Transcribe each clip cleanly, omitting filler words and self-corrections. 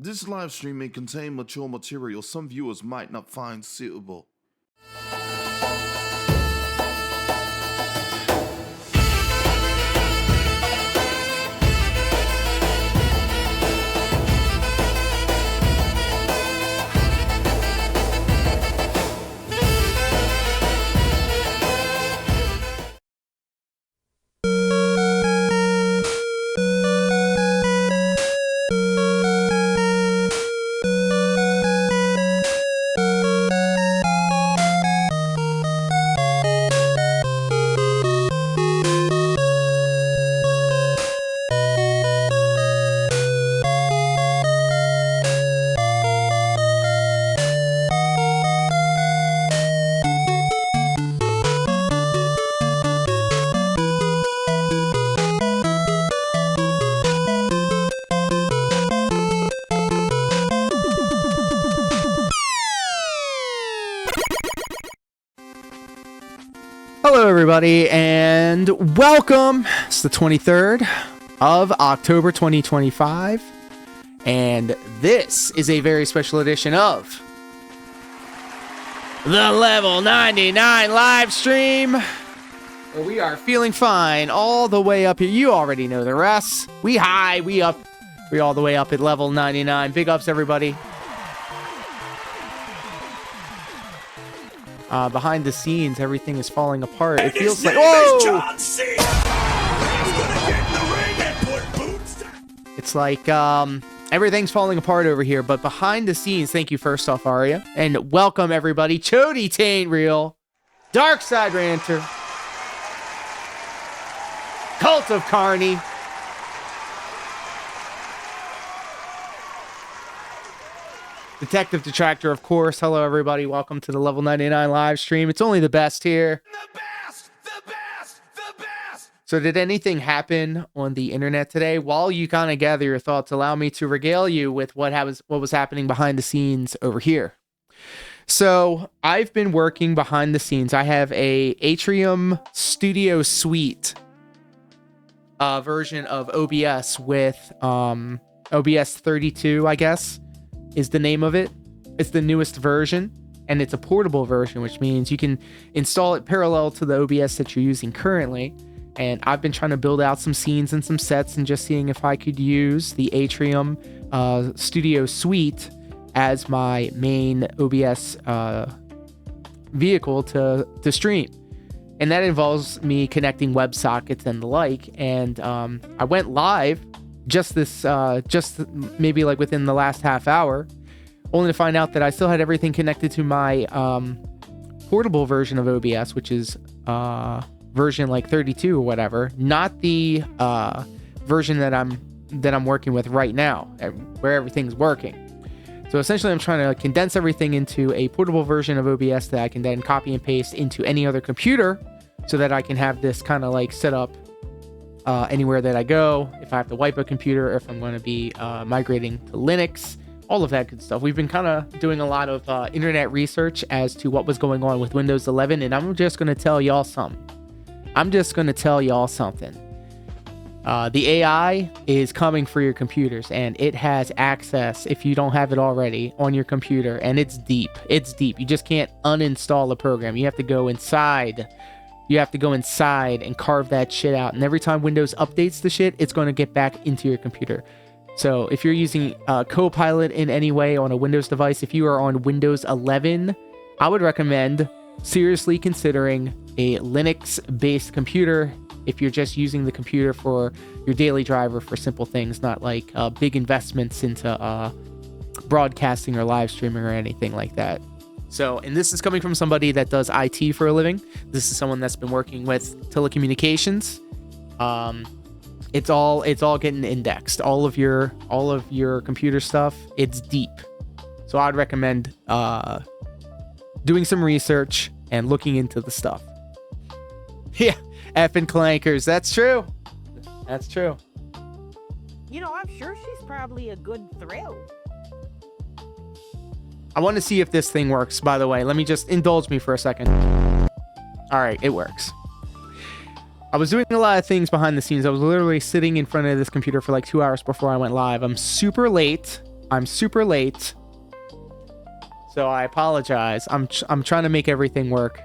This live stream may contain mature material some viewers might not find suitable. Hello everybody and welcome. It's the 23rd of October 2025 and this is a very special edition of the Level 99 live stream where we are feeling fine all the way up here. You already know the rest. We high, we up, we all the way up at level 99. Big ups everybody. Behind the scenes, everything is falling apart. It feels like, whoa! It's like, everything's falling apart over here, but behind the scenes, thank you first off, Arya, and welcome everybody. Chody Taint Real, Dark Side Ranter, Cult of Carney, Detective Detractor, of course. Hello, everybody. Welcome to the Level 99 live stream. It's only the best here. The best! The best! The best! So did anything happen on the internet today? While you kind of gather your thoughts, allow me to regale you with what was happening behind the scenes over here. So I've been working behind the scenes. I have a Atrium Studio Suite version of OBS with OBS 32, I guess, is the name of it. It's the newest version and it's a portable version, which means you can install it parallel to the OBS that you're using currently. And I've been trying to build out some scenes and some sets and just seeing if I could use the Atrium Studio Suite as my main OBS vehicle to stream. And that involves me connecting WebSockets and the like. And I went live just maybe like within the last half hour, only to find out that I still had everything connected to my portable version of OBS, which is version like 32 or whatever, not the version that I'm working with right now, where everything's working. So essentially I'm trying to condense everything into a portable version of OBS that I can then copy and paste into any other computer so that I can have this kind of like set up anywhere that I go, if I have to wipe a computer, or if I'm going to be migrating to Linux, all of that good stuff. We've been kind of doing a lot of internet research as to what was going on with Windows 11, and I'm just going to tell y'all something. The AI is coming for your computers, and it has access, if you don't have it already, on your computer, and it's deep. It's deep. You just can't uninstall a program. You have to go inside. You have to go inside and carve that shit out. And every time Windows updates the shit, it's going to get back into your computer. So if you're using Copilot in any way on a Windows device, if you are on Windows 11, I would recommend seriously considering a Linux-based computer if you're just using the computer for your daily driver for simple things, not like big investments into broadcasting or live streaming or anything like that. So, and this is coming from somebody that does IT for a living. This is someone that's been working with telecommunications. It's all getting indexed. All of your computer stuff, it's deep. So I'd recommend doing some research and looking into the stuff. Yeah, effing clankers. That's true. That's true. You know, I'm sure she's probably a good thrill. I want to see if this thing works, by the way. Let me just indulge me for a second. All right, it works. I was doing a lot of things behind the scenes. I was literally sitting in front of this computer for like 2 hours before I went live. I'm super late. I'm super late. So I apologize. I'm trying to make everything work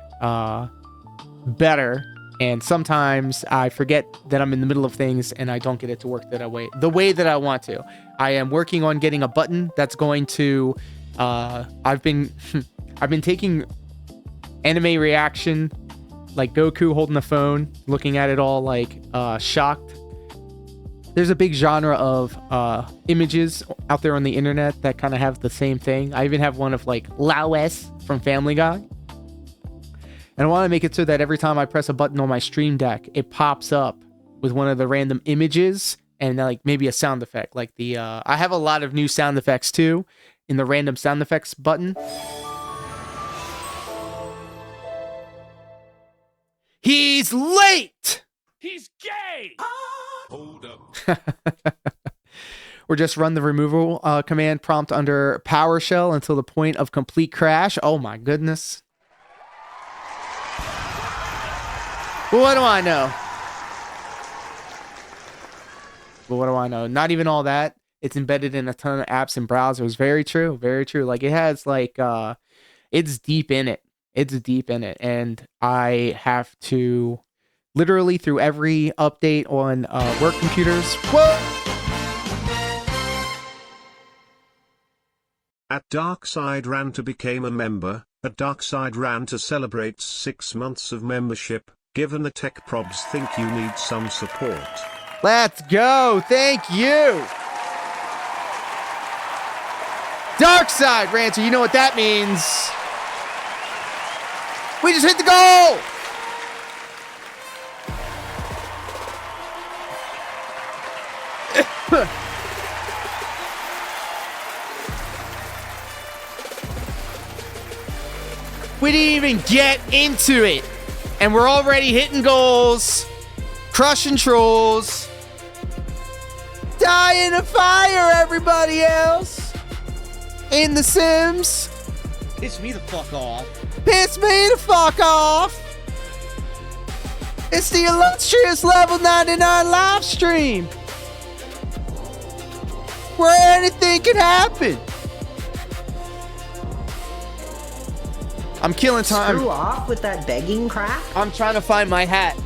better. And sometimes I forget that I'm in the middle of things and I don't get it to work the way that I want to. I am working on getting a button that's going to I've been taking anime reaction, like Goku holding the phone, looking at it all like shocked. There's a big genre of images out there on the internet that kind of have the same thing. I even have one of like Lois from Family Guy. And I want to make it so that every time I press a button on my Stream Deck, it pops up with one of the random images and like maybe a sound effect. Like the I have a lot of new sound effects too in the random sound effects button. He's late! He's gay! Hold up. Or just run the removal command prompt under PowerShell until the point of complete crash. Oh my goodness. Well, what do I know? But what do I know? Not even all that. It's embedded in a ton of apps and browsers. Very true. Very true. Like it has like, it's deep in it. It's deep in it. And I have to literally through every update on work computers. Whoa! At Darkside Ranta became a member. At Darkside Ranta celebrates 6 months of membership. Given the tech probs think you need some support. Let's go. Thank you. Darkside Rancher, you know what that means. We just hit the goal. We didn't even get into it. And we're already hitting goals, crushing trolls, dying of fire, everybody else. In The Sims. Piss me the fuck off. Piss me the fuck off. It's the illustrious level 99 live stream. Where anything can happen. I'm killing time. Screw off with that begging crap. I'm trying to find my hat.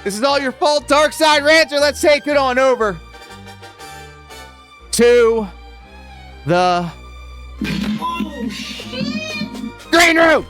This is all your fault, Darkside Rancher. Let's take it on over to the green room.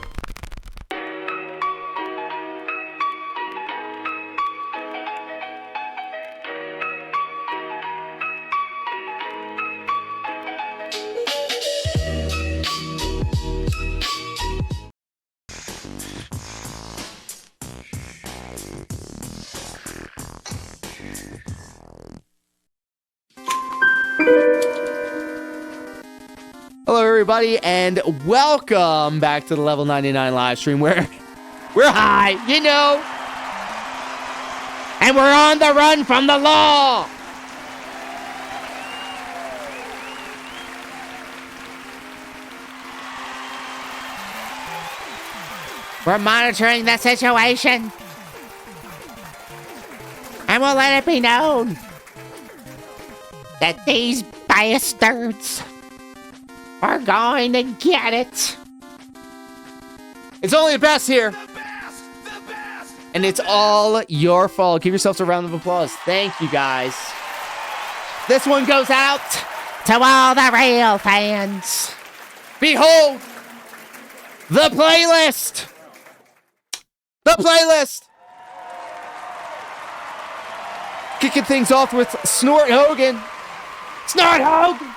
Hello, everybody, and welcome back to the Level 99 live stream where we're high, you know, and we're on the run from the law. We're monitoring the situation, and we'll let it be known that these bastards are going to get it. It's only the best here. The best! And it's all your fault. Give yourselves a round of applause. Thank you, guys. This one goes out to all the real fans. Behold, the playlist. The playlist. Kicking things off with Snort Hogan. Snort Hogan.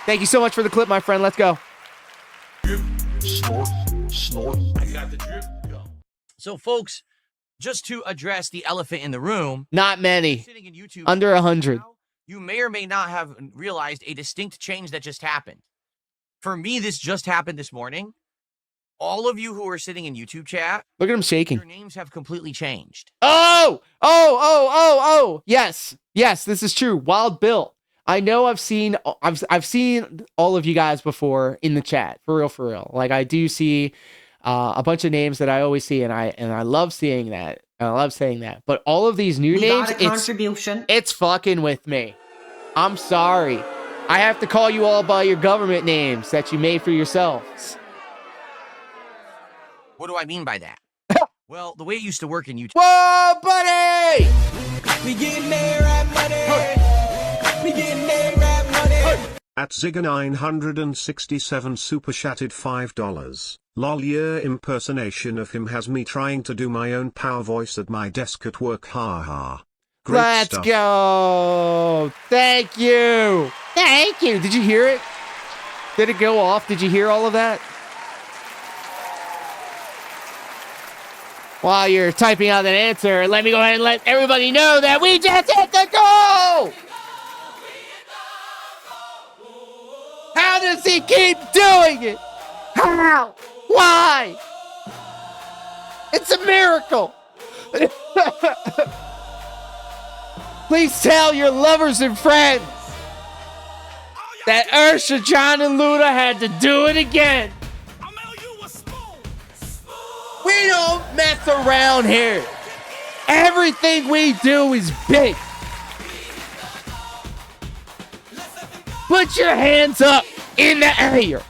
Thank you so much for the clip, my friend. Let's go. Snort, snort. I got the drip. Go. So, folks, just to address the elephant in the room, Not many. sitting in YouTube Under 100. now, you may or may not have realized a distinct change that just happened. For me, this just happened this morning. All of you who are sitting in YouTube chat, Look at him shaking. your names have completely changed. Oh! Yes. Yes, this is true. Wild Bill. I know I've seen all of you guys before in the chat. For real. Like I do see a bunch of names that I always see, and I love seeing that. I love saying that. But all of these new We names, got a contribution. it's fucking with me. I'm sorry. I have to call you all by your government names that you made for yourselves. What do I mean by that? Well, the way it used to work in YouTube. Whoa, buddy! We getting there, rap money. We getting there, rap money. At Zigga967 super chatted $5. Lol, your impersonation of him has me trying to do my own power voice at my desk at work, ha. Great Let's stuff. go! Thank you! Thank you! Did you hear it? Did it go off? Did you hear all of that? While you're typing out that answer, let me go ahead and let everybody know that we just hit the goal! How does he keep doing it? How? Why? It's a miracle! Please tell your lovers and friends that Ursha, John, and Luda had to do it again. We don't mess around here. Everything we do is big. Put your hands up in the air.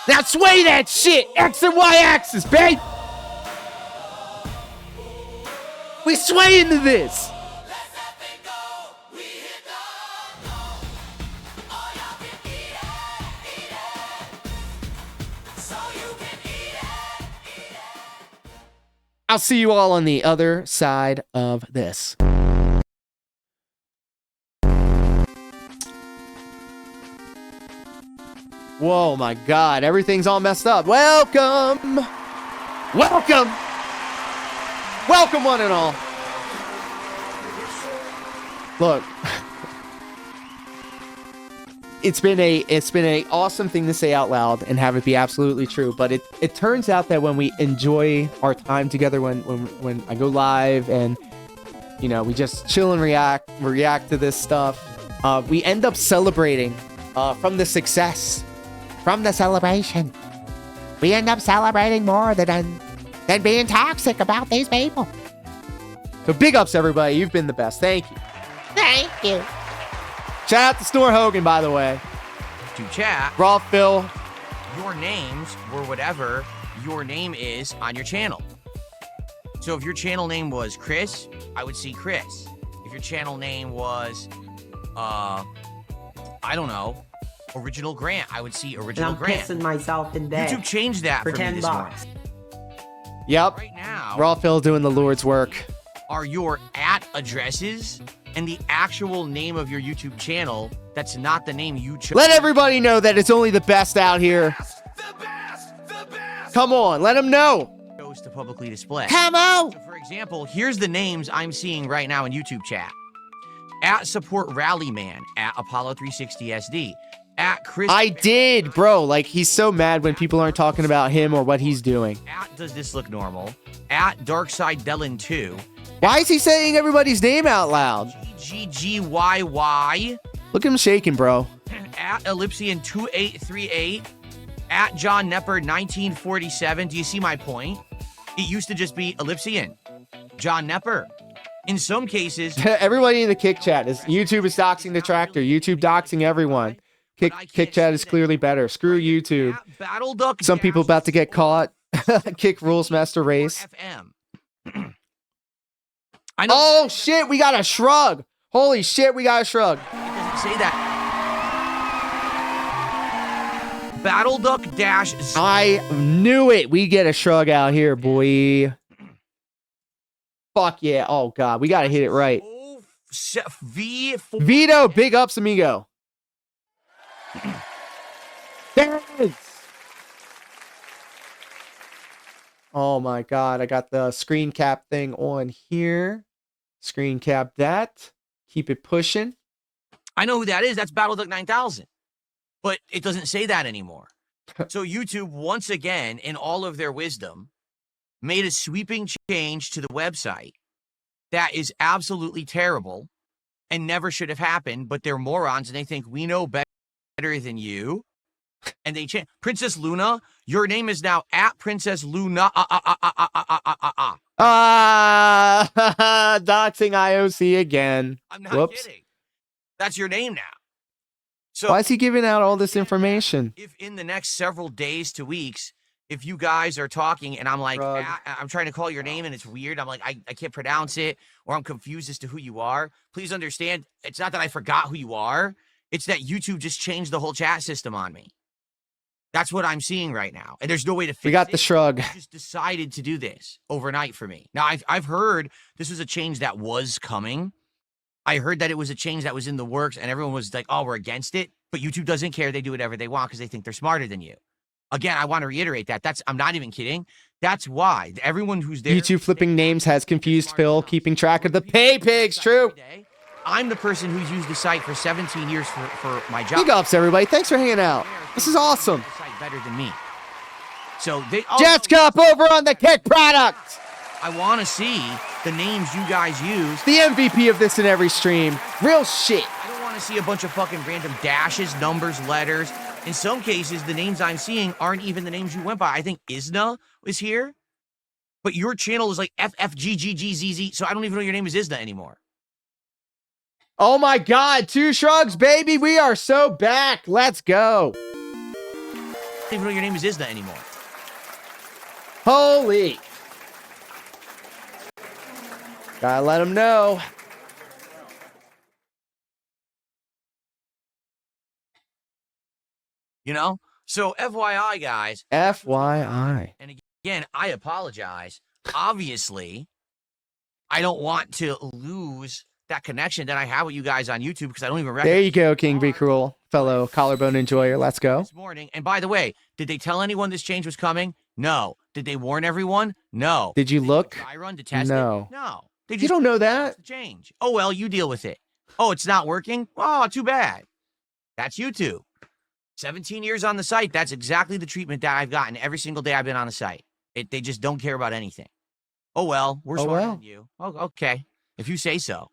Now sway that shit. X and Y axis, babe. We sway into this. I'll see you all on the other side of this. Whoa, my God. Everything's all messed up. Welcome. Welcome. Welcome, one and all. Look. It's been a awesome thing to say out loud and have it be absolutely true. But it turns out that when we enjoy our time together, when I go live and, you know, we just chill and react to this stuff, we end up celebrating from the success, from the celebration. We end up celebrating more than being toxic about these people. So big ups, everybody. You've been the best. Thank you. Thank you. Shout out to Snore Hogan, by the way. To chat, Raw Phil. your names were whatever your name is on your channel. So if your channel name was Chris, I would see Chris. If your channel name was, I don't know, Original Grant, I would see And Original I'm Grant. pissing myself in bed YouTube changed that for for me 10 this bucks. morning. Yep. Right now, Raw Phil doing the Lord's work. are your @ addresses and the actual name of your YouTube channel that's not the name you chose. Let everybody know that it's only the best out here. Come on, let them know. chose to publicly display. Come on. So for example, here's the names I'm seeing right now in YouTube chat. @Support Rallyman, @Apollo360SD, @Chris. I did, bro. Like, he's so mad when people aren't talking about him or what he's doing. @Does This Look Normal, @DarksideDellin2, Why is he saying everybody's name out loud? GGGYY, Look at him shaking, bro. @Ellipsian2838, @JohnNepper1947. Do you see my point? It used to just be Ellipsian, John Nepper. In some cases, Everybody in the kick chat is YouTube is doxing the tractor. YouTube doxing everyone. Kick chat is clearly better. Screw YouTube. BattleDuck. Some people about to get caught. Kick rules master race. FM. I know. Oh shit, we got a shrug. Holy shit, we got a shrug. It doesn't say that. BattleDuck dash. I knew it. We get a shrug out here, boy. Fuck yeah. Oh god, we gotta hit it right. V4. Vito, big ups, amigo. Thanks. Oh my god, I got the screen cap thing on here. Screen cap that. Keep it pushing. I know who that is. That's BattleDuck 9000. But it doesn't say that anymore. So YouTube, once again, in all of their wisdom, made a sweeping change to the website that is absolutely terrible and never should have happened, but they're morons and they think we know better than you. And they change. Princess Luna, your name is now at Princess Luna. Doxing IOC again. I'm not Whoops. kidding. That's your name now. So Why is he giving out all this information? if in the next several days to weeks, if you guys are talking and I'm like, Shrug. I'm trying to call your name and it's weird, I'm like, I can't pronounce it, or I'm confused as to who you are, please understand, it's not that I forgot who you are. It's that YouTube just changed the whole chat system on me. That's what I'm seeing right now. And there's no way to fix it. We got the shrug. They just decided to do this overnight for me. Now, I've heard this was a change that was coming. I heard that it was a change that was in the works, and everyone was like, oh, we're against it. But YouTube doesn't care. They do whatever they want because they think they're smarter than you. Again, I want to reiterate that. I'm not even kidding. That's why everyone who's there. YouTube flipping names has confused Phil, keeping track of the pay pigs. True. I'm the person who's used the site for 17 years for my job. Big ups, everybody. Thanks for hanging out. This is awesome. The site better than me. So they. Jets Cup over on the Kick product. I want to see the names you guys use. The MVP of this in every stream. Real shit. I don't want to see a bunch of fucking random dashes, numbers, letters. In some cases, the names I'm seeing aren't even the names you went by. I think Isna is here, but your channel is like FFGGGZZ, so I don't even know your name is Isna anymore. Oh my God, 2 shrugs, baby. We are so back. Let's go. I don't even know your name is Isna anymore. Holy. Gotta let them know. You know? So FYI, guys. FYI. And again, I apologize. Obviously, I don't want to lose that connection that I have with you guys on YouTube because I don't even recognize. There you go, King Be Cruel, fellow collarbone enjoyer. Let's go. This morning. And by the way, did they tell anyone this change was coming? No. Did they warn everyone? No. Did you look? Dry run to test No. it? No. They You don't know that. change. Oh well, you deal with it. Oh, it's not working? Oh, too bad. That's YouTube. 17 years on the site. That's exactly the treatment that I've gotten every single day I've been on the site. They just don't care about anything. Oh well, we're smarter than you. Oh, okay. If you say so.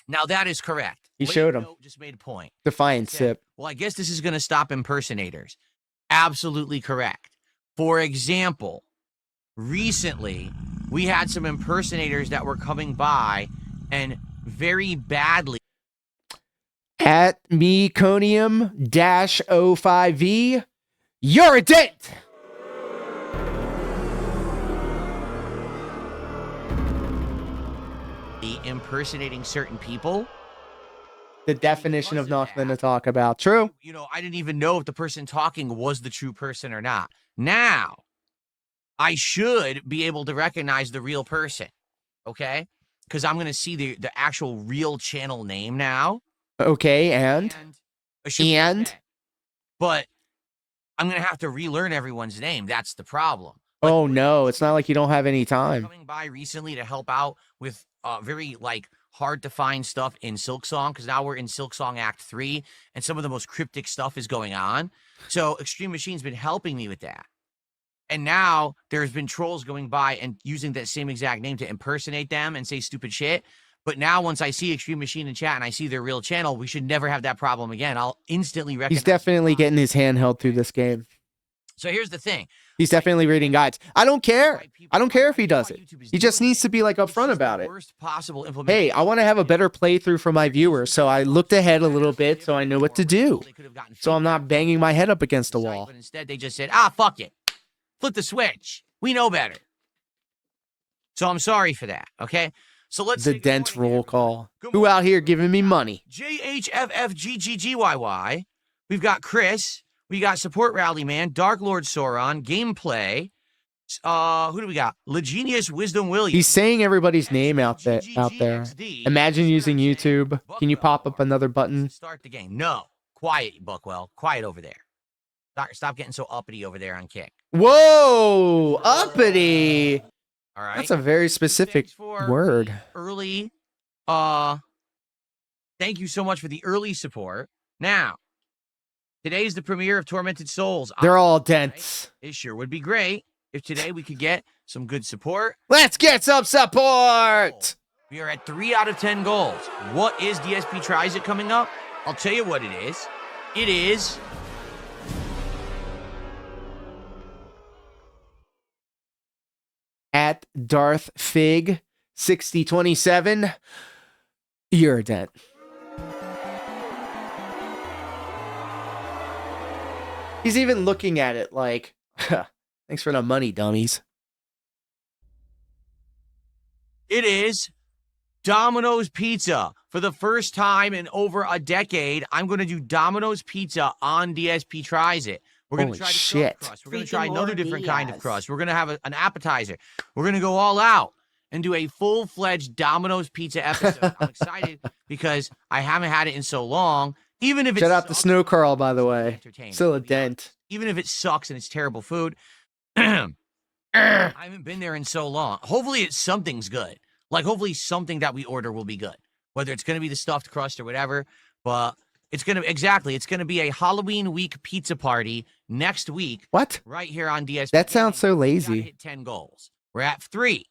Now that is correct. He Late showed him. Note just made a point. Defiant Said, sip. well, I guess this is going to stop impersonators. Absolutely correct. For example, recently we had some impersonators that were coming by and very badly. At Meconium-05V, you're a dent. Impersonating certain people. The definition of nothing to talk about. True. You know, I didn't even know if the person talking was the true person or not. Now, I should be able to recognize the real person, okay? Because I'm going to see the actual real channel name now. Okay, and? it should be okay. But I'm going to have to relearn everyone's name. That's the problem. Like, Oh no, it's not like you don't have any time. coming by recently to help out with very like hard to find stuff in Silksong, because now we're in Silksong Act 3 and some of the most cryptic stuff is going on. So Extreme Machine's been helping me with that. And now there's been trolls going by and using that same exact name to impersonate them and say stupid shit. But now once I see Extreme Machine in chat and I see their real channel, we should never have that problem again. I'll instantly recognize. He's definitely getting his hand held through this game. So here's the thing. He's definitely reading guides. I don't care. I don't care if he does it. He just needs to be like upfront about it. Worst possible Hey, I want to have a better playthrough for my viewers, so I looked ahead a little bit so I know what to do. So I'm not banging my head up against a wall. But instead they just said, ah, fuck it. Flip the switch. We know better. So I'm sorry for that, okay? So let's The say good dent morning, roll everyone. call. Good Who morning. out here giving me money? JHFFGGGYY. We've got Chris. We got Support Rally Man, Dark Lord Sauron, Gameplay. Who do we got? Legenius Wisdom Williams. He's saying everybody's name out there. GGGXD. Imagine using YouTube. Can you pop up another button? Start the game. No. Quiet, Buckwell. Quiet over there. Stop getting so uppity over there on Kick. Whoa, uppity. All right. That's a very specific Thanks for word. Early. Thank you so much for the early support. Now, today's the premiere of Tormented Souls. They're all dents. It sure would be great if today we could get some good support. Let's get some support. We are at 3 out of 10 goals. What is DSP Tries It coming up? I'll tell you what it is. It is at Darth Fig 6027. You're a dent. He's even looking at it like, thanks for the money, dummies. It is Domino's Pizza. For the first time in over a decade, I'm going to do Domino's Pizza on DSP Tries It. We're going to try the shit. crust. We're going to try Freaking another Lord different kind of Diaz. crust. We're going to have an appetizer. We're going to go all out and do a full-fledged Domino's Pizza episode. I'm excited because I haven't had it in so long. Even if it Shout out to sucks, Snow Carl, by the way. entertaining. Still a To be honest. dent. Even if it sucks and it's terrible food, I haven't been there in so long. Hopefully it's something's good. Like, hopefully something that we order will be good. Whether it's going to be the stuffed crust or whatever. But it's going to, it's going to be a Halloween week pizza party next week. What? Right here on DSP. That sounds so We gotta lazy. hit 10 goals. We're at 3.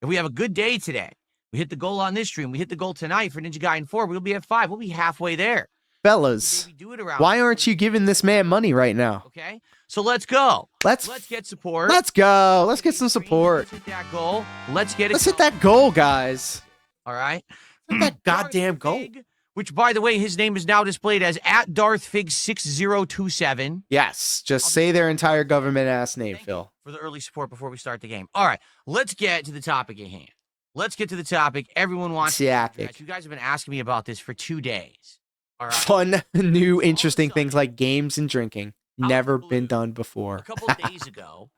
If we have a good day today, we hit the goal on this stream. We hit the goal tonight for Ninja Gaiden 4. We'll be at 5. We'll be halfway there. Fellas, Maybe do it around why aren't you giving this man money right now? Okay, so let's go. Let's get support. Let's go. Let's get some support. Let's hit that goal. Let's get it. Let's hit that goal, guys. All right. Hit that goddamn Darth goal. Fig, which, by the way, his name is now displayed as at Darth Fig 6027. Yes, just say their entire government ass name, Thank you Phil. for the early support before we start the game. All right, let's get to the topic at hand. Let's get to the topic. Everyone wants to answer Topic. that. You guys have been asking me about this for 2 days. All right. Fun, new, interesting things like games and drinking. Never been done A before. couple of days ago,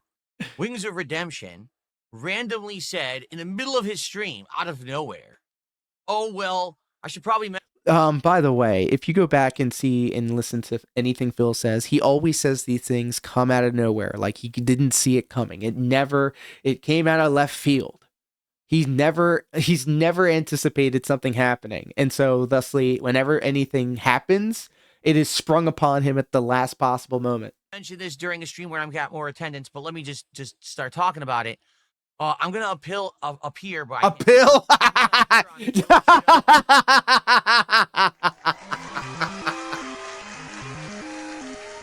Wings of Redemption randomly said in the middle of his stream, out of nowhere, "Oh well, I should probably." By the way, if you go back and see and listen to anything Phil says, he always says these things come out of nowhere, like he didn't see it coming. It came out of left field. He's never anticipated something happening. And so thusly, whenever anything happens, it is sprung upon him at the last possible moment. Mention this during a stream where I'm got more attendance, but let me just start talking about it. I'm gonna appear by A pill?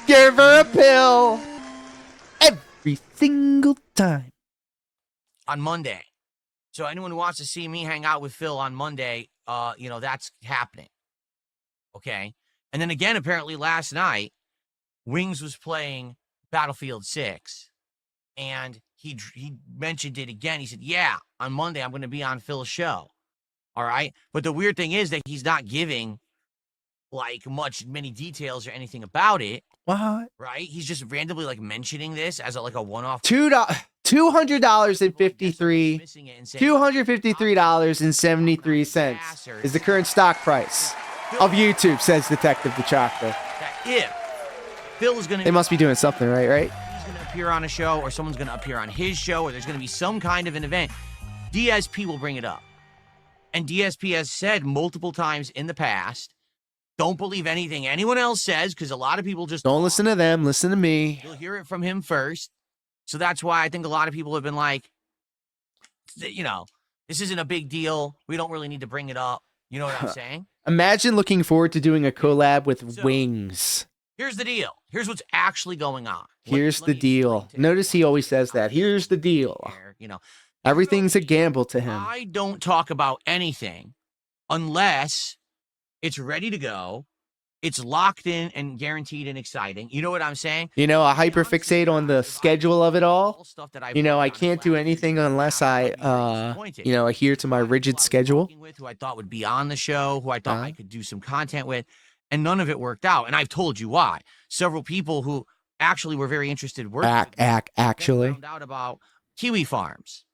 Give her a pill every single time. on Monday. So anyone who wants to see me hang out with Phil on Monday, that's happening. Okay. And then again, apparently last night, Wings was playing Battlefield 6, and he mentioned it again. He said, yeah, on Monday, I'm going to be on Phil's show. All right. But the weird thing is that he's not giving like many details or anything about it. What? Right. He's just randomly like mentioning this as a one-off. $253.73 is the current stock price of YouTube, says Detective the Chocolate. That if Phil is going to... They must be doing something right? He's going to appear on a show, or someone's going to appear on his show, or there's going to be some kind of an event, DSP will bring it up. And DSP has said multiple times in the past, don't believe anything anyone else says, because a lot of people just... Don't listen to them, listen to me. You'll hear it from him first. So that's why I think a lot of people have been like, this isn't a big deal. We don't really need to bring it up. You know what I'm saying? Imagine looking forward to doing a collab with Wings. Here's the deal. Here's what's actually going on. Here's the deal. Notice he always says that. Here's the deal. Everything's a gamble to him. I don't talk about anything unless it's ready to go. It's locked in and guaranteed and exciting. You know what I'm saying? I hyperfixate on the schedule of it all. I can't do anything unless I, adhere to my rigid schedule. Who I thought would be on the show, who I thought I could do some content with, and none of it worked out. And I've told you why. Several people who actually were very interested in working actually found out about Kiwi Farms.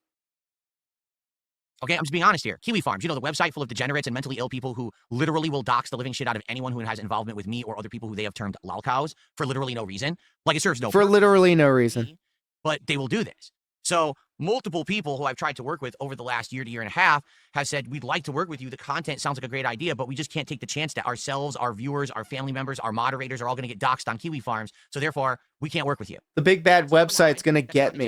Okay, I'm just being honest here. Kiwi Farms, the website full of degenerates and mentally ill people who literally will dox the living shit out of anyone who has involvement with me or other people who they have termed lolcows for literally no reason. Like, it serves no purpose. literally no reason. But they will do this. So multiple people who I've tried to work with over the last year to year and a half have said, we'd like to work with you. The content sounds like a great idea, but we just can't take the chance that ourselves, our viewers, our family members, our moderators are all going to get doxxed on Kiwi Farms. So therefore, we can't work with you. The big bad website's going to get me.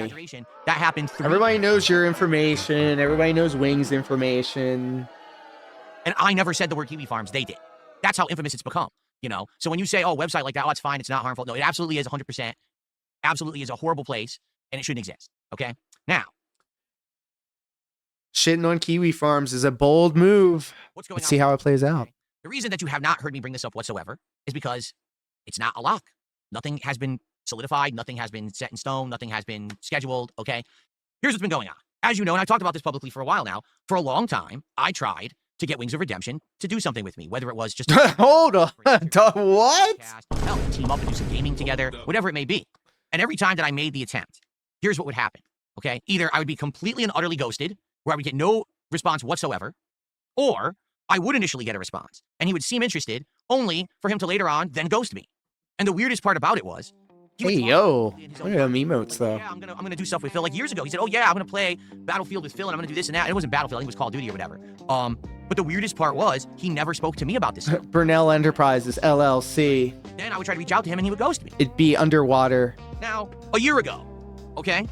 That happened. Everybody knows your information. Everybody knows Wing's information. And I never said the word Kiwi Farms. They did. That's how infamous it's become, you know? So when you say, oh, website like that, oh, it's fine, it's not harmful. No, it absolutely is 100%. Absolutely is a horrible place, and it shouldn't exist, okay? Now. Shitting on Kiwi Farms is a bold move. What's going Let's on? see how it plays out. The reason that you have not heard me bring this up whatsoever is because it's not a lock. Nothing has been solidified. Nothing has been set in stone. Nothing has been scheduled, okay? Here's what's been going on. As you know, and I've talked about this publicly for a while now, for a long time, I tried to get Wings of Redemption to do something with me, whether it was just hold on, what? Hell, team up and do some gaming together, whatever it may be. And every time that I made the attempt, here's what would happen. Okay, either I would be completely and utterly ghosted, where I would get no response whatsoever, or I would initially get a response, and he would seem interested, only for him to later on then ghost me. And the weirdest part about it was, hey yo, look at them emotes though. Yeah, I'm gonna do stuff with Phil. Like years ago, he said, "Oh yeah, I'm gonna play Battlefield with Phil, and I'm gonna do this and that." And it wasn't Battlefield; I think it was Call of Duty or whatever. But the weirdest part was he never spoke to me about this stuff. Burnell Enterprises LLC. Then I would try to reach out to him, and he would ghost me. It'd be underwater. Now, a year ago, okay,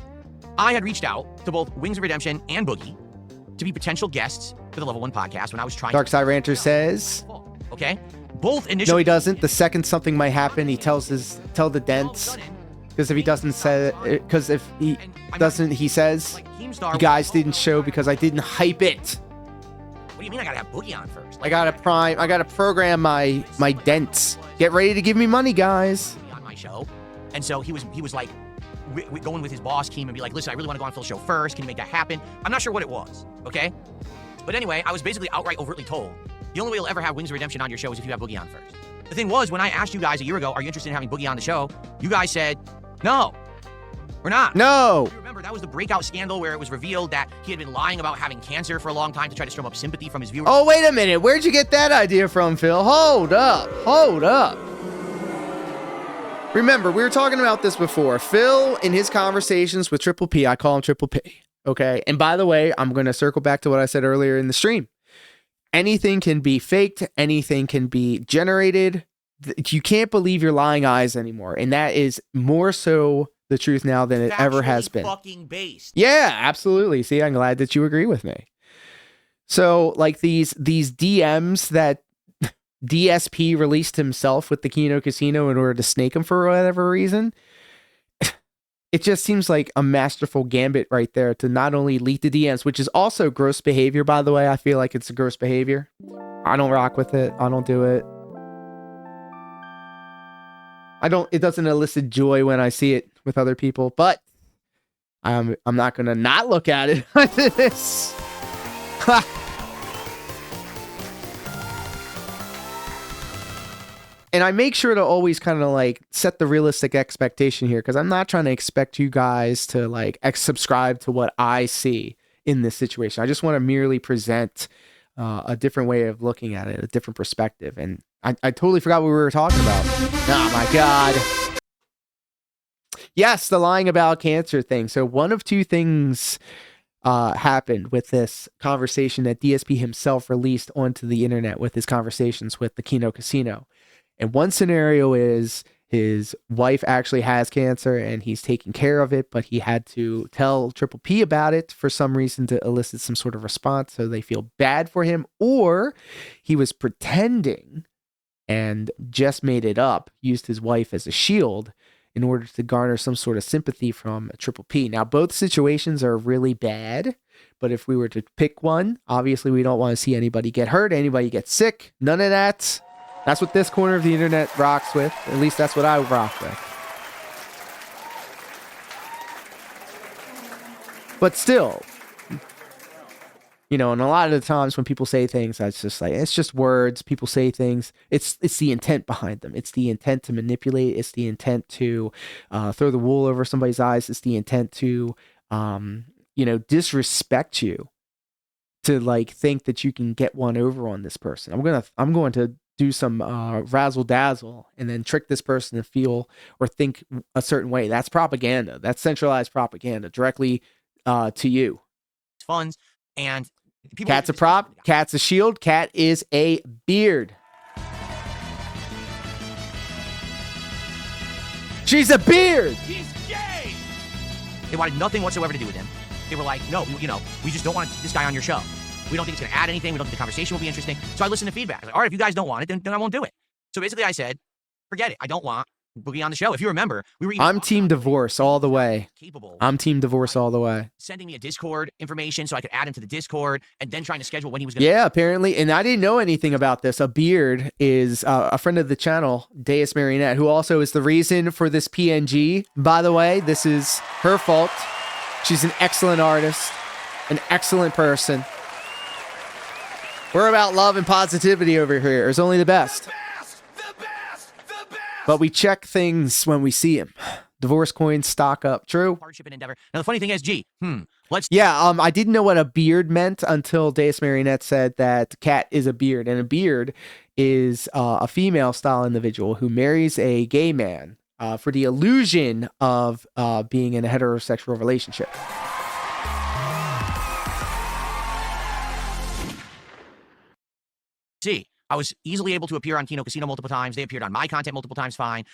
I had reached out to both Wings of Redemption and Boogie to be potential guests for the Level 1 podcast when I was trying. Dark Side Ranter says. Okay, both initially. No, he doesn't. The second something might happen, he tell the dents. Because if he doesn't say, because if he doesn't, he says, you guys didn't show because I didn't hype it. What do you mean I gotta have Boogie on first? I gotta program my dents. Get ready to give me money, guys. On my show, and so he was like going with his boss team and be like, listen, I really want to go on Phil's show first. Can you make that happen? I'm not sure what it was, okay? But anyway, I was basically outright overtly told the only way you'll ever have Wings of Redemption on your show is if you have Boogie on first. The thing was, when I asked you guys a year ago, are you interested in having Boogie on the show? You guys said, no, we're not. No. You remember, that was the breakout scandal where it was revealed that he had been lying about having cancer for a long time to try to drum up sympathy from his viewers. Oh, wait a minute. Where'd you get that idea from, Phil? Hold up. Hold up. Remember, we were talking about this before. Phil, in his conversations with Triple P, I call him Triple P, okay? And by the way, I'm going to circle back to what I said earlier in the stream. Anything can be faked. Anything can be generated. You can't believe your lying eyes anymore. And that is more so the truth now than it ever has been. Fucking based. Yeah, absolutely. See, I'm glad that you agree with me. So, like these DMs that DSP released himself with the Keno Casino in order to snake him for whatever reason, it just seems like a masterful gambit right there to not only leak the DMs, which is also gross behavior, by the way. I feel like it's a gross behavior. I don't rock with it. I don't do it. It doesn't elicit joy when I see it with other people, but I'm not going to not look at it like this. And I make sure to always kind of like set the realistic expectation here, because I'm not trying to expect you guys to like subscribe to what I see in this situation. I just want to merely present a different way of looking at it, a different perspective. And I totally forgot what we were talking about. Oh my God. Yes, the lying about cancer thing. So one of two things happened with this conversation that DSP himself released onto the internet with his conversations with the Keno Casino. And one scenario is his wife actually has cancer and he's taking care of it, but he had to tell Triple P about it for some reason to elicit some sort of response so they feel bad for him, or he was pretending and just made it up, used his wife as a shield in order to garner some sort of sympathy from Triple P. Now, both situations are really bad, but if we were to pick one, obviously we don't want to see anybody get hurt, anybody get sick, none of that. That's what this corner of the internet rocks with. At least that's what I rock with. But still, you know, and a lot of the times when people say things, that's just like, it's just words. People say things. It's the intent behind them. It's the intent to manipulate. It's the intent to throw the wool over somebody's eyes. It's the intent to, disrespect you, to like think that you can get one over on this person. I'm going to do some razzle dazzle and then trick this person to feel or think a certain way. That's propaganda. That's centralized propaganda directly to you. funds, and people. Cat's a prop. Cat's a shield. Cat is a beard. She's a beard. He's gay! They wanted nothing whatsoever to do with him. They were like, no, we just don't want this guy on your show. We don't think it's going to add anything. We don't think the conversation will be interesting. So I listened to feedback. I was like, all right, if you guys don't want it, then I won't do it. So basically I said, forget it. I don't want Boogie on the show. If you remember, we were. I'm team divorce all the way. Capable. I'm team divorce all the way. Sending me a Discord information so I could add him to the Discord, and then trying to schedule when he was going to. Yeah, apparently. And I didn't know anything about this. A beard is a friend of the channel, Deus Marionette, who also is the reason for this PNG. By the way, this is her fault. She's an excellent artist, an excellent person. We're about love and positivity over here. It's only the best. But we check things when we see them. Divorce coins stock up. True. Hardship and endeavor. Now the funny thing is, let's. Yeah, I didn't know what a beard meant until Deus Marionette said that cat is a beard, and a beard is a female style individual who marries a gay man for the illusion of being in a heterosexual relationship. See, I was easily able to appear on Kino Casino multiple times. They appeared on my content multiple times. Fine.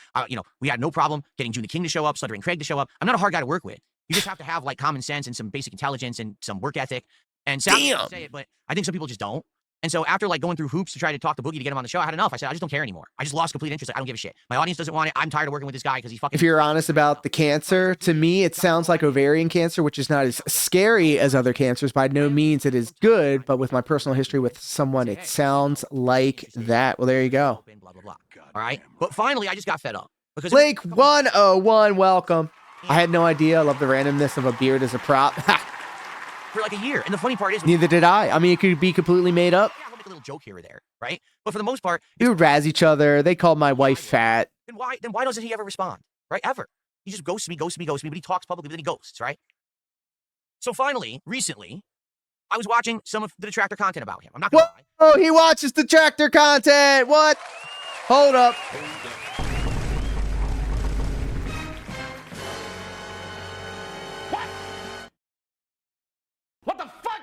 We had no problem getting June the King to show up, Sluttering Craig to show up. I'm not a hard guy to work with. You just have to have like common sense and some basic intelligence and some work ethic. And Sam say it, but I think some people just don't. And so after like going through hoops to try to talk to Boogie to get him on the show, I had enough. I said, I just don't care anymore. I just lost complete interest. I don't give a shit. My audience doesn't want it. I'm tired of working with this guy because he's fucking. If you're honest about the cancer, to me, it sounds like ovarian cancer, which is not as scary as other cancers. By no means it is good, but with my personal history with someone, it sounds like that. Well, there you go. Blah, blah, blah. All right. But finally, I just got fed up. Because Blake 101, welcome. I had no idea. I love the randomness of a beard as a prop. For like a year. And the funny part is. Neither did I. I mean, it could be completely made up. Yeah, we'll make a little joke here or there, right? But for the most part. We would razz each other. They called my wife fat. Then why doesn't he ever respond? Right? Ever. He just ghosts me, but he talks publicly, but then he ghosts, right? So finally, recently, I was watching some of the detractor content about him. I'm not gonna lie. Oh, he watches detractor content. What? Hold up. What the fuck?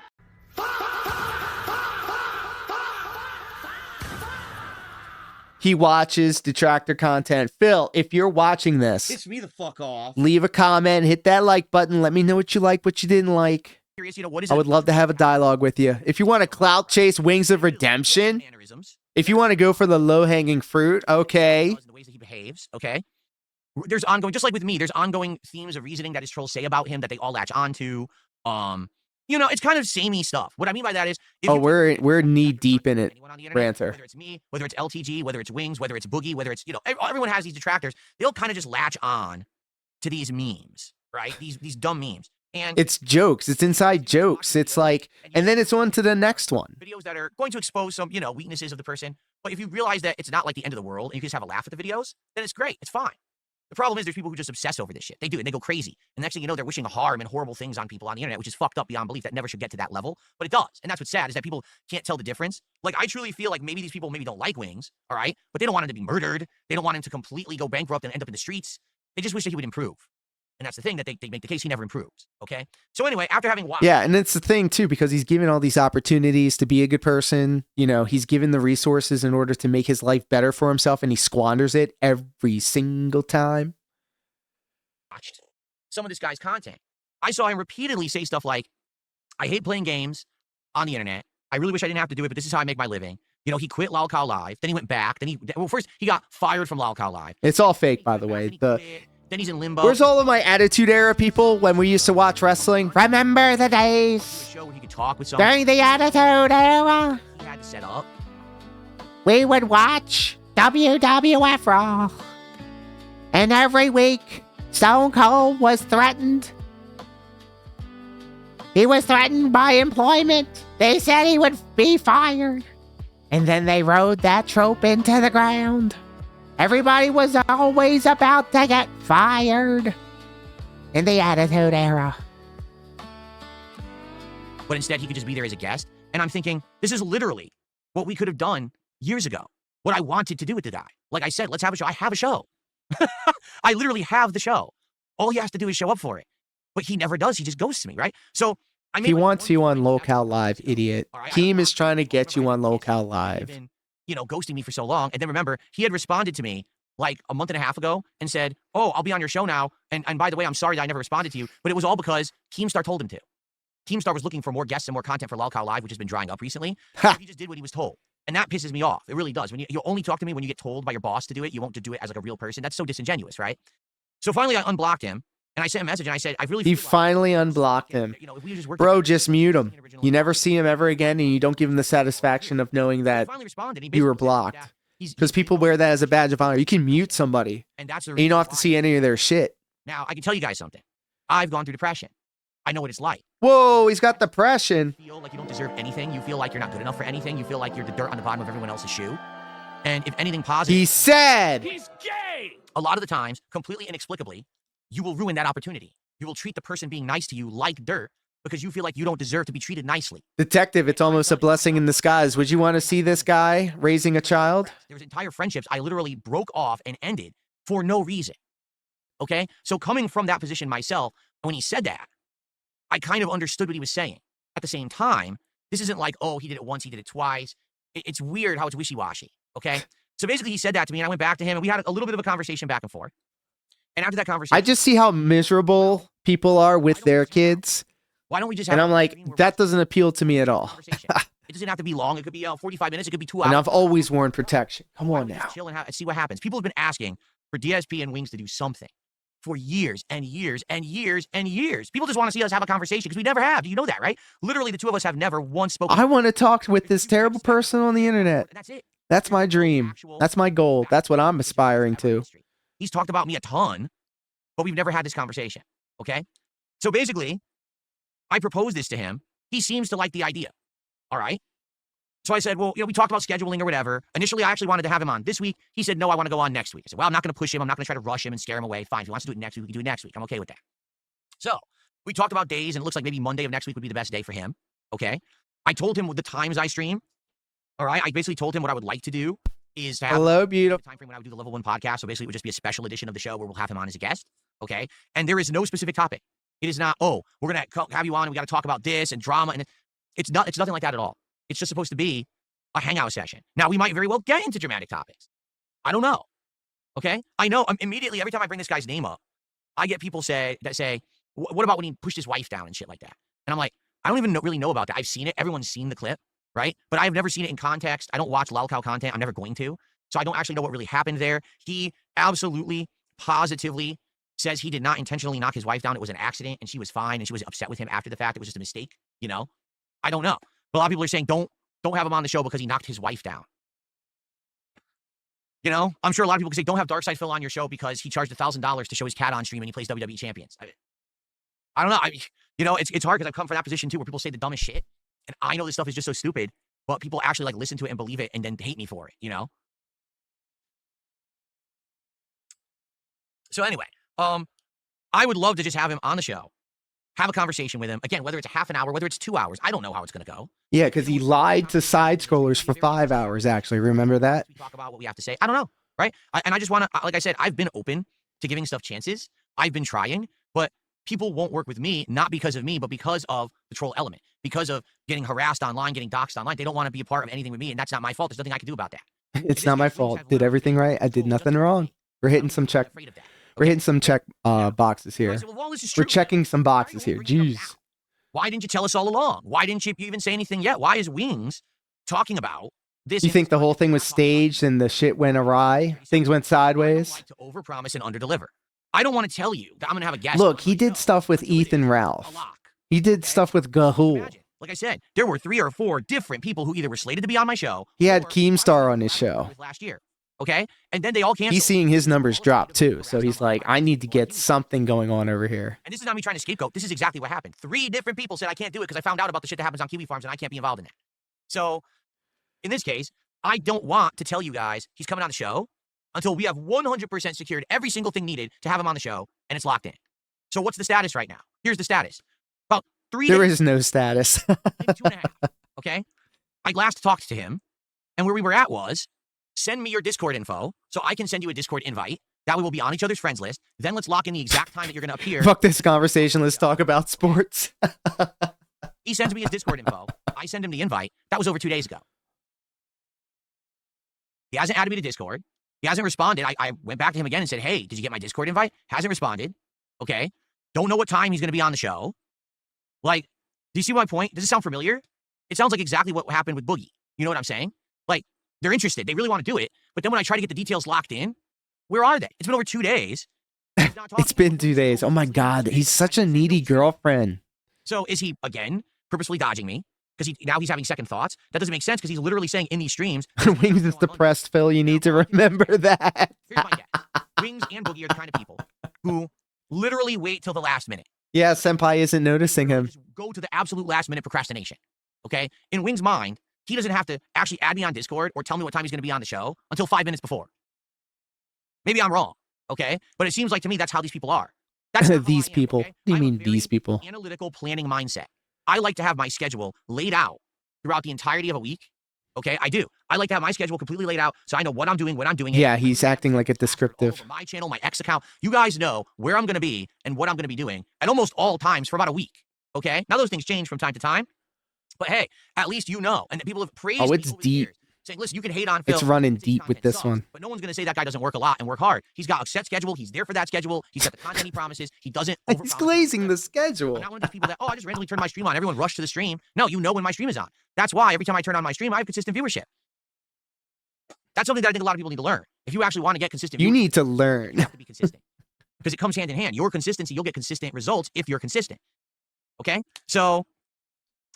He watches detractor content. Phil, if you're watching this, Piss me the fuck off. leave a comment, hit that like button. Let me know what you like, what you didn't like. Curious, what is I would love to have a dialogue with you. If you want to clout chase Wings of Redemption, if you want to go for the low-hanging fruit, okay. The ways that he behaves, okay. There's ongoing, just like with me, there's ongoing themes of reasoning that his trolls say about him that they all latch onto. It's kind of samey stuff. What I mean by that is, we're knee deep in it, Ranter. Whether it's me, whether it's LTG, whether it's Wings, whether it's Boogie, whether it's everyone has these detractors. They'll kind of just latch on to these memes, right? These dumb memes. And it's jokes. It's inside jokes. It's like, and then it's on to the next one. Videos that are going to expose some, weaknesses of the person. But if you realize that it's not like the end of the world and you can just have a laugh at the videos, then it's great. It's fine. The problem is there's people who just obsess over this shit. They do, and they go crazy. And next thing you know, they're wishing harm and horrible things on people on the internet, which is fucked up beyond belief. That never should get to that level, but it does. And that's what's sad, is that people can't tell the difference. Like, I truly feel like maybe these people maybe don't like Wings, all right? But they don't want him to be murdered. They don't want him to completely go bankrupt and end up in the streets. They just wish that he would improve. And that's the thing, that they make the case he never improves, okay? So anyway, after having watched... Yeah, and it's the thing, too, because he's given all these opportunities to be a good person. He's given the resources in order to make his life better for himself, and he squanders it every single time. Watched some of this guy's content. I saw him repeatedly say stuff like, I hate playing games on the internet. I really wish I didn't have to do it, but this is how I make my living. He quit LolCow Live. Then he went back. First he got fired from LolCow Live. It's all fake, by the way. Then he's in limbo. Where's all of my Attitude Era people when we used to watch wrestling? Remember the days show when he could talk with someone. during the Attitude Era? He had to set up. We would watch WWF Raw. And every week, Stone Cold was threatened. He was threatened by employment. They said he would be fired. And then they rode that trope into the ground. Everybody was always about to get fired in the Attitude Era. But instead, he could just be there as a guest. And I'm thinking, this is literally what we could have done years ago. What I wanted to do with the guy. Like I said, let's have a show. I have a show. I literally have the show. All he has to do is show up for it. but he never does. He just ghosts me, right? So I made He like wants one you on point Locale after- Live, idiot. All right, I Keem don't is trying to get you on Locale He'd Live. been, ghosting me for so long. And then remember, he had responded to me like a month and a half ago and said, oh, I'll be on your show now. And by the way, I'm sorry that I never responded to you. But it was all because Keemstar told him to. Keemstar was looking for more guests and more content for Lolcow Live, which has been drying up recently. So he just did what he was told. And that pisses me off. It really does. When you only talk to me when you get told by your boss to do it, you won't do it as like a real person. That's so disingenuous, right? So finally I unblocked him and I sent a message and I said, I really He feel like- finally unblocked him. You know, if we just worked Bro, together- just mute him. You never see him ever again, and you don't give him the satisfaction of knowing He that finally responded. He you were basically said that blocked. he's- because people wear that as a badge of honor. You can mute somebody, and that's the and you don't have to reason see why. any of their shit. Now, I can tell you guys something. I've gone through depression. I know what it's like. Whoa, he's got depression. You feel like you don't deserve anything. You feel like you're not good enough for anything. You feel like you're the dirt on the bottom of everyone else's shoe. And if anything positive, He's sad. He's gay! a lot of the times, completely inexplicably, you will ruin that opportunity. You will treat the person being nice to you like dirt because you feel like you don't deserve to be treated nicely. Detective, it's almost a blessing in disguise. Would you want to see this guy raising a child? There was entire friendships I literally broke off and ended for no reason. Okay? So coming from that position myself, when he said that, I kind of understood what he was saying. At the same time, this isn't like, oh, he did it once, he did it twice. It's weird how it's wishy-washy, okay? So basically he said that to me and I went back to him and we had a little bit of a conversation back and forth. And after that conversation, I just see how miserable people are with their kids, why don't we just have and a I'm like, meeting where we that doesn't appeal to me at all. conversation? It doesn't have to be long. It could be 45 minutes. It could be 2 hours. And I've always worn protection. Come Why on don't we now. just chill and see what happens. People have been asking for DSP and Wings to do something for years and years and years and years. People just want to see us have a conversation because we never have. You know that, right? Literally, the two of us have never once spoken. I want to talk with this terrible person on the internet. And that's it. That's my dream. That's my goal. That's what I'm aspiring to. He's talked about me a ton, but we've never had this conversation. Okay? So basically, I proposed this to him. He seems to like the idea. All right? So I said, well, we talked about scheduling or whatever. Initially, I actually wanted to have him on this week. He said, no, I want to go on next week. I said, well, I'm not going to push him. I'm not going to try to rush him and scare him away. Fine. If he wants to do it next week, we can do it next week. I'm okay with that. So we talked about days, and it looks like maybe Monday of next week would be the best day for him. Okay? I told him the times I stream. All right? I basically told him what I would like to do is to have Hello, the beautiful. time frame when I would do the level 1 podcast. So basically, it would just be a special edition of the show where we'll have him on as a guest. Okay? And there is no specific topic. It is not, oh, we're going to have you on and we got to talk about this and drama. And it's nothing like that at all. It's just supposed to be a hangout session. Now, we might very well get into dramatic topics. I don't know. Okay? I know immediately, every time I bring this guy's name up, I get people that say, what about when he pushed his wife down and shit like that? And I'm like, I don't even really know about that. I've seen it. Everyone's seen the clip, right? But I've never seen it in context. I don't watch Lolcow content. I'm never going to. So I don't actually know what really happened there. He absolutely, positively says he did not intentionally knock his wife down. It was an accident and she was fine and she was upset with him after the fact. It was just a mistake, I don't know. But a lot of people are saying, don't have him on the show because he knocked his wife down. I'm sure a lot of people can say, don't have Darkside Phil on your show because he charged $1,000 to show his cat on stream and he plays WWE Champions. I don't know. It's hard because I've come from that position too, where people say the dumbest shit. And I know this stuff is just so stupid, but people actually listen to it and believe it and then hate me for it, So anyway, I would love to just have him on the show, have a conversation with him. Again, whether it's a half an hour, whether it's 2 hours, I don't know how it's going to go. Yeah, because he lied to side scrollers for 5 hours, actually. Remember that? We talk about what we have to say. I don't know, right? And I just want to, like I said, I've been open to giving stuff chances. I've been trying, but people won't work with me, not because of me, but because of the troll element, because of getting harassed online, getting doxxed online. They don't want to be a part of anything with me, and that's not my fault. There's nothing I can do about that. It's not my fault. Did everything right. I did nothing wrong. We're hitting some check. We're hitting some check boxes here. We're checking some boxes here. Jeez. Why didn't you tell us all along? Why didn't you even say anything yet? Why is Wings talking about this? You think the whole thing was staged and the shit went awry? Things went sideways? Like to overpromise and underdeliver. I don't want to tell you that I'm going to have a guest. Look, he did stuff with Ethan Ralph. He did stuff with Gahul. Like I said, there were 3 or 4 different people who either were slated to be on my show. He had Keemstar on his show. Last year. Okay? And then they all canceled. He's seeing his numbers drop too. So he's like, I need to get something going on over here. And this is not me trying to scapegoat. This is exactly what happened. 3 different people said I can't do it because I found out about the shit that happens on Kiwi farms and I can't be involved in that. So in this case, I don't want to tell you guys he's coming on the show until we have 100% secured every single thing needed to have him on the show and it's locked in. So what's the status right now? Here's the status. About 3 There days, is no status. maybe 2.5. Okay? I last talked to him and where we were at was, send me your Discord info so I can send you a Discord invite That way we'll be on each other's friends list. Then let's lock in the exact time that you're going to appear. Fuck this conversation. Let's talk about sports. He sends me his Discord info. I send him the invite. That was over 2 days ago. He hasn't added me to Discord. He hasn't responded. I went back to him again and said, hey, did you get my Discord invite? Hasn't responded. Okay. Don't know what time he's going to be on the show. Like, do you see my point? Does it sound familiar? It sounds like exactly what happened with Boogie. You know what I'm saying? Like, they're interested. They really want to do it. But then when I try to get the details locked in, where are they? It's been over 2 days. It's been 2 days. Oh my God. He's such a needy girlfriend. So is he, again, purposely dodging me? Because now he's having second thoughts? That doesn't make sense because he's literally saying in these streams... Wings is depressed, Phil. You need to remember that. Here's my guess. Wings and Boogie are the kind of people who literally wait till the last minute. Yeah, Senpai isn't noticing him. Just go to the absolute last minute procrastination. Okay? In Wings' mind, he doesn't have to actually add me on Discord or tell me what time he's going to be on the show until 5 minutes before. Maybe I'm wrong, okay? But it seems like to me that's how these people are. That's not how These I am, people. okay? What do you I have a mean very these people? Analytical planning mindset. I like to have my schedule laid out throughout the entirety of a week. Okay, I do. I like to have my schedule completely laid out so I know what I'm doing, when I'm doing it. Yeah, he's acting like a descriptive. Over my channel, my X account. You guys know where I'm going to be and what I'm going to be doing at almost all times for about a week. Okay, now those things change from time to time, but hey, at least you know. And people have praised. Oh, it's me over the deep. years, saying, listen, you can hate on Phil. It's running his deep with content this sucks, one. but no one's going to say that guy doesn't work a lot and work hard. He's got a set schedule. He's there for that schedule. He's got the content he promises. He doesn't. He's glazing the schedule. I'm not one of these people that, oh, I just randomly turn my stream on. Everyone rush to the stream. No, you know when my stream is on. That's why every time I turn on my stream, I have consistent viewership. That's something that I think a lot of people need to learn. If you actually want to get consistent, You viewership, need to you learn. have to be consistent because it comes hand in hand. Your consistency, you'll get consistent results if you're consistent. Okay, so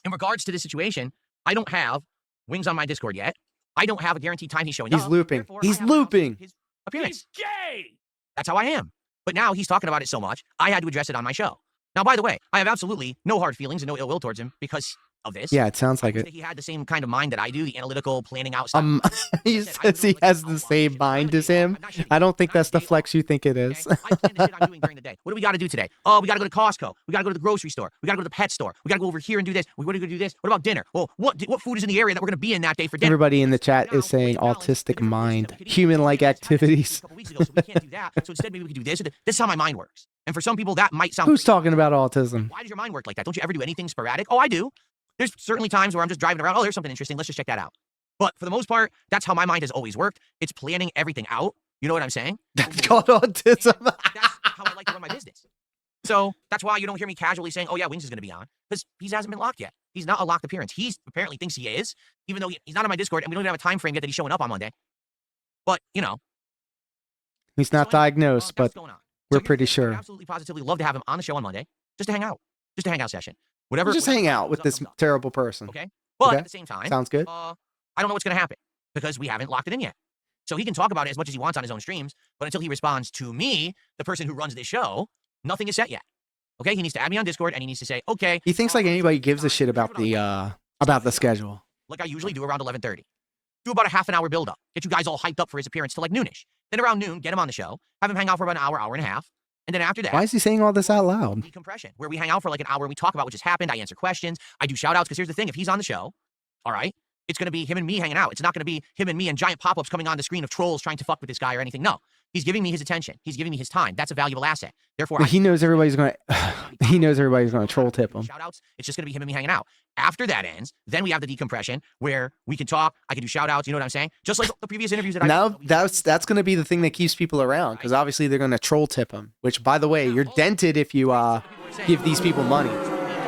in regards to this situation, I don't have Wings on my Discord yet. I don't have a guaranteed time he's showing He's up. looping. Therefore, I He's have to announce looping. his appearance. He's gay. That's how I am. But now he's talking about it so much, I had to address it on my show. Now, by the way, I have absolutely no hard feelings and no ill will towards him because of this. Yeah, it sounds like I wish it. that he had the same kind of mind that I do, the analytical planning out stuff. He says he has the same mind as him. I don't think that's the flex you think it is. Okay? I plan the shit I'm doing during the day. What do we got to do today? Oh, we got to go to Costco. We got to go to the grocery store. We got to go to the pet store. We got to go over here and do this. We got to go do this. What about dinner? Well, what food is in the area that we're going to be in that day for dinner? Everybody in the chat Now, is saying now, autistic different mind, stuff. We could eat human-like this. We had that activities. a couple weeks ago, so we can't do that. So instead, maybe we could do this. This is how my mind works. And for some people, that might sound. Who's crazy. talking about autism? Why does your mind work like that? Don't you ever do anything sporadic? Oh, I do. There's certainly times where I'm just driving around. Oh, there's something interesting. Let's just check that out. But for the most part, that's how my mind has always worked. It's planning everything out. You know what I'm saying? That's called autism. And that's how I like to run my business. So that's why you don't hear me casually saying, oh, yeah, Wings is going to be on. Because he hasn't been locked yet. He's not a locked appearance. He apparently thinks he is, even though he's not on my Discord, and we don't even have a time frame yet that he's showing up on Monday. But, you know. He's not So anyway, diagnosed, that's but going on. we're So pretty I would sure. absolutely, positively love to have him on the show on Monday, just to hang out. Just a hangout session. Whatever. Just whatever hang out comes with up, this comes up. terrible person. Okay. But Okay. at the same time, Sounds good. I don't know what's going to happen because we haven't locked it in yet. So he can talk about it as much as he wants on his own streams, but until he responds to me, the person who runs this show, nothing is set yet. Okay, he needs to add me on Discord and he needs to say, okay. He thinks like anybody gives a shit about the schedule. Like I usually do around 11:30. Do about a half an hour build up. Get you guys all hyped up for his appearance till like noonish. Then around noon, get him on the show, have him hang out for about an hour, hour and a half. And then after that, Why is he saying all this out loud? decompression, where we hang out for like an hour and we talk about what just happened. I answer questions. I do shout outs because here's the thing. If he's on the show, all right, it's going to be him and me hanging out. It's not going to be him and me and giant pop-ups coming on the screen of trolls trying to fuck with this guy or anything. No, he's giving me his attention. He's giving me his time. That's a valuable asset. Therefore, He knows everybody's gonna. He knows everybody's gonna troll tip him. Shout outs. It's just going to be him and me hanging out. After that ends, then we have the decompression where we can talk. I can do shout outs. You know what I'm saying? Just like the previous interviews that I Now did. that's gonna be the thing that keeps people around because obviously they're gonna troll tip him. Which, by the way, you're dented if you give these people money.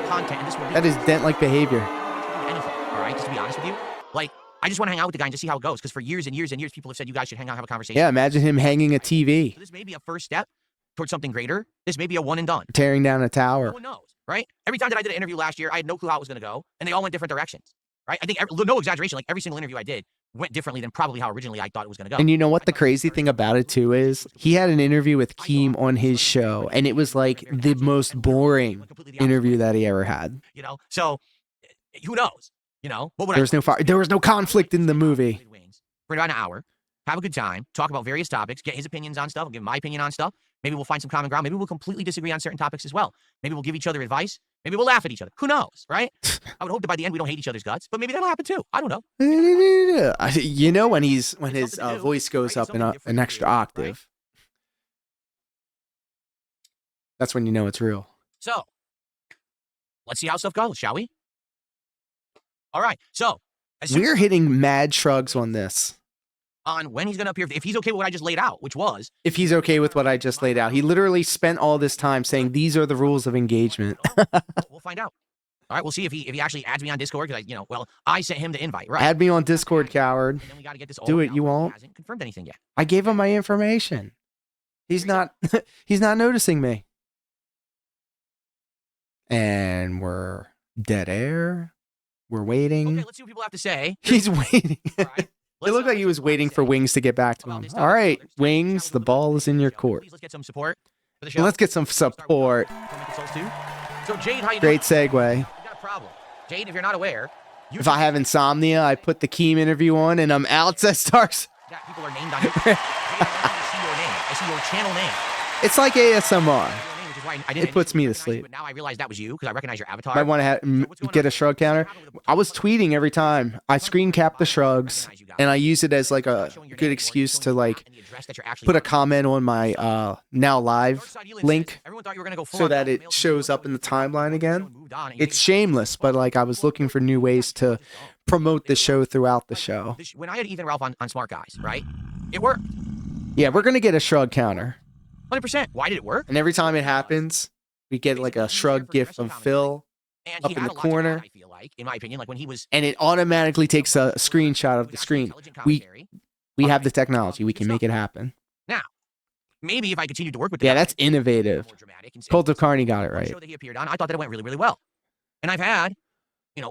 Content, and this will That is dent-like behavior. anything. All right, just to be honest with you, like I just want to hang out with the guy and just see how it goes. Because for years and years and years, people have said you guys should hang out, have a conversation. Yeah, imagine him hanging a TV, So this may be a first step towards something greater. This may be a one and done. tearing down a No tower. one knows, right? Every time that I did an interview last year, I had no clue how it was going to go, and they all went different directions, right? I think no exaggeration, like every single interview I did went differently than probably how originally I thought it was going to go. And you know what the crazy thing about it too is? He had an interview with Keem on his show, and it was like the most boring interview that he ever had. You know, so who knows? You know, what would There was no fire. There was no conflict in the movie. For about an hour, have a good time, talk about various topics, get his opinions on stuff, I'll give my opinion on stuff. Maybe we'll find some common ground. Maybe we'll completely disagree on certain topics as well. Maybe we'll give each other advice. Maybe we'll laugh at each other. Who knows, right? I would hope that by the end we don't hate each other's guts, but maybe that'll happen too. I don't know. You know when his voice goes up in an extra octave. That's when you know it's real. So, let's see how stuff goes, shall we? All right. So, as soon We're hitting mad shrugs on this. on when he's going to appear, if he's okay with what I just laid out, which was... If he's okay with what I just laid out. He literally spent all this time saying these are the rules of engagement. We'll find out. All right, we'll see if he actually adds me on Discord, because, I sent him the invite, right? Add me on Discord, coward. And then we got to get this Do all it, you out. won't. He hasn't confirmed anything yet. I gave him my information. He's not he's not noticing me. And we're dead air. We're waiting. Okay, let's see what people have to say. He's waiting. All right. It looked like he was waiting for Wings to get back to him. All right, Wings, the ball is in your court. Please, let's get some support for the show. Let's get some support. So Jade, how you Great doing? segue. We got a problem. Jade, if you're not aware, If I have insomnia, I put the Keem interview on and I'm out, says Stars. that people are named on you. Jade, I see your name. I see your channel name. It's like ASMR. Which is why I didn't It puts me to recognize you, sleep. But now I realize that was you because I recognize your avatar. Might want to get a shrug counter. I was tweeting every time. I screen cap the shrugs and I use it as like a good excuse to like put a comment on my now live link so that it shows up in the timeline again. It's shameless, but like I was looking for new ways to promote the show throughout the show. When I had Ethan Ralph on Smart Guys, right? It worked. Yeah, we're gonna get a shrug counter. 100%. Why did it work? And every time it happens, we get like a shrug gif from Phil And up he in had the a lot to corner. add, I feel like, in my opinion, like when he was and it automatically takes a screenshot of the screen. We have the technology. We can make it happen. Now, maybe if I continued to work with Yeah, guy, that's innovative. more dramatic and Cult of Carney got it the right. show that he appeared on, I thought that it went really, really well. And I've had,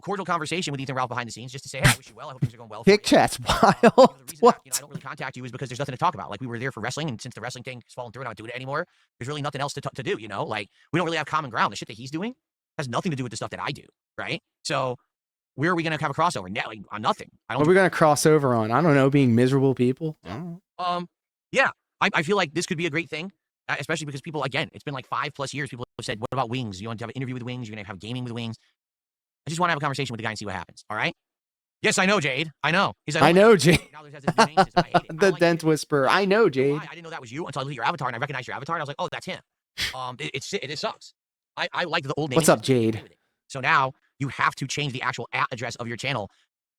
cordial conversation with Ethan Ralph behind the scenes just to say, hey, I wish you well. I hope things are going well. for Pick you. chat's The wild. reason What? I don't really contact you is because there's nothing to talk about. Like, we were there for wrestling, and since the wrestling thing has fallen through and I'm not doing it anymore, there's really nothing else to do, Like, we don't really have common ground. The shit that he's doing has nothing to do with the stuff that I do, right? So, where are we going to have a crossover? Like, on nothing. What are we gonna cross over on? I don't know. Being miserable people. Yeah, I feel like this could be a great thing, especially because people, again, it's been like 5+ years. People have said, what about Wings? You want to have an interview with Wings? You're going to have gaming with Wings? I just want to have a conversation with the guy and see what happens. All right? Yes, I know, Jade. I know. He's like, I know, Jade. now there's this new name system. I hate it. I The don't like Dent it. Whisperer. I know, Jade. I didn't know that was you until I looked at your avatar and I recognized your avatar and I was like, oh, that's him. It sucks. I like the old name. What's up, Jade? So now you have to change the actual address of your channel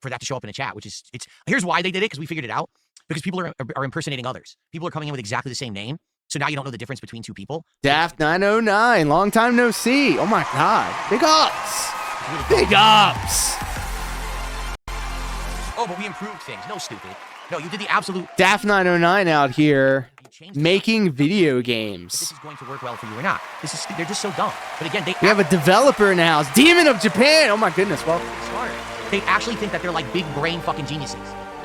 for that to show up in the chat, which is here's why they did it, because we figured it out. Because people are impersonating others. People are coming in with exactly the same name. So now you don't know the difference between two people. Daft 909. Long time no see. Oh my God. Big ups. Big ups. Oh, but we improved things. No, stupid. No, you did the absolute. Daft 909 out here You changed the making video if this games. is going to work well for you or not. They're just so dumb. But again, they We have a developer in the house. Demon of Japan. Oh my goodness. Well, smart. They actually think that they're like big brain fucking geniuses.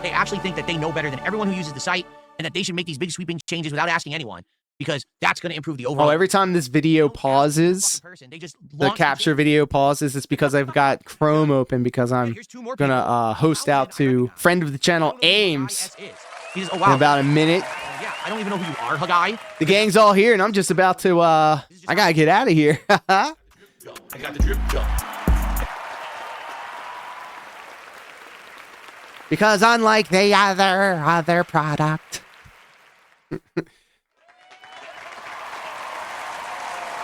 They actually think that they know better than everyone who uses the site and that they should make these big sweeping changes without asking anyone because that's going to improve the overall. oh, every time this video pauses, They just the launch capture video pauses, it's because I've got Chrome open because I'm Here's two more gonna people. host out to friend of the channel Ames He says, oh, in wow. about a minute. Yeah, I don't even know who you are, Hagai. The gang's all here, and I'm just about to. I gotta get out of here. I got the drip jump. Because unlike the other product,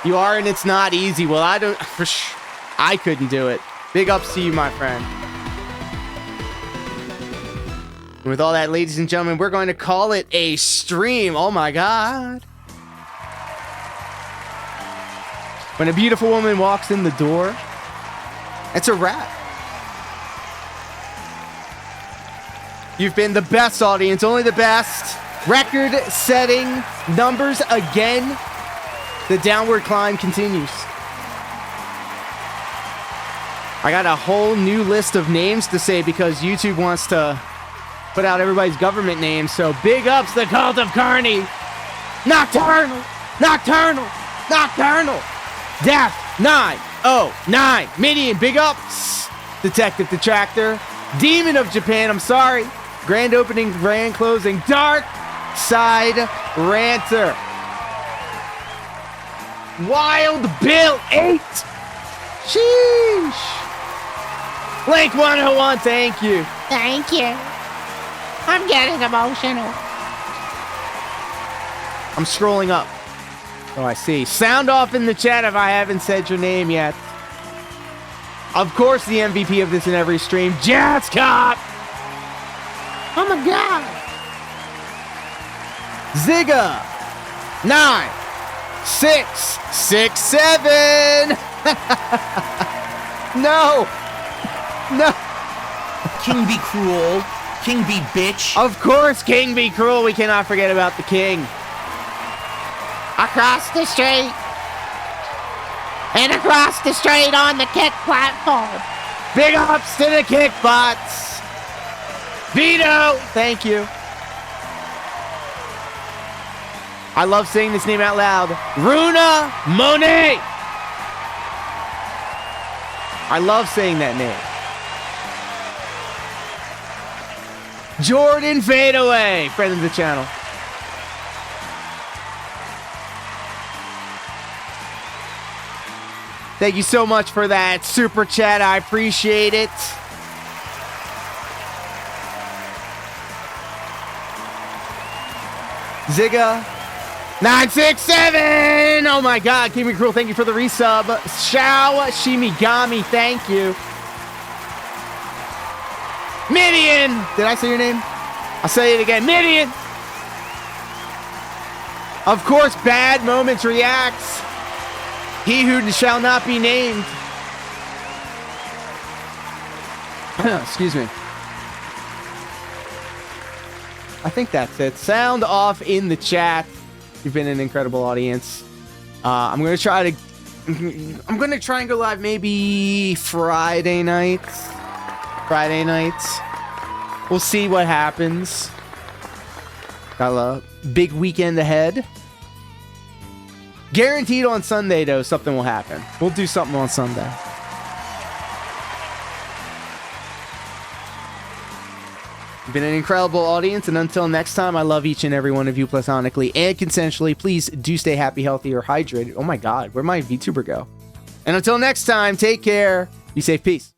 you are, and it's not easy. Well, I couldn't do it. Big ups to you, my friend. And with all that, ladies and gentlemen, we're going to call it a stream. Oh my God. When a beautiful woman walks in the door, it's a wrap. You've been the best audience, only the best. Record-setting numbers again. The downward climb continues. I got a whole new list of names to say because YouTube wants to put out everybody's government names. So big ups, the Cult of Carney. Nocturnal. Death 909. Midian, big ups. Detective Detractor. Demon of Japan, I'm sorry. Grand opening, grand closing. Dark Side Ranter. Wild Bill 8. Sheesh. Link 101, thank you. Thank you. I'm getting emotional. I'm scrolling up. Oh, I see. Sound off in the chat if I haven't said your name yet. Of course, the MVP of this in every stream, Jazz Cop. Oh my God. Zigga. 9, 6, 6, 7. No. No. King be cruel. King be bitch. Of course, King be cruel. We cannot forget about the king. Across the street. And across the street on the kick platform. Big ups to the kick bots. Vito, thank you. I love saying this name out loud. Runa Monet. I love saying that name. Jordan Fadeaway, friend of the channel. Thank you so much for that super chat. I appreciate it. Zigga 967. Oh my God, King Be Cruel, thank you for the resub. Shao Shimigami, thank you. Midian, did I say your name? I'll say it again. Midian. Of course, Bad Moments Reacts. He who shall not be named. Excuse me. I think that's it. Sound off in the chat. You've been an incredible audience. I'm gonna try and go live maybe Friday nights. We'll see what happens. Got a big weekend ahead. Guaranteed on Sunday, though, something will happen. We'll do something on Sunday. You've been an incredible audience, and until next time, I love each and every one of you platonically and consensually. Please do stay happy, healthy, or hydrated. Oh my God, where'd my VTuber go? And until next time, take care. Be safe. Peace.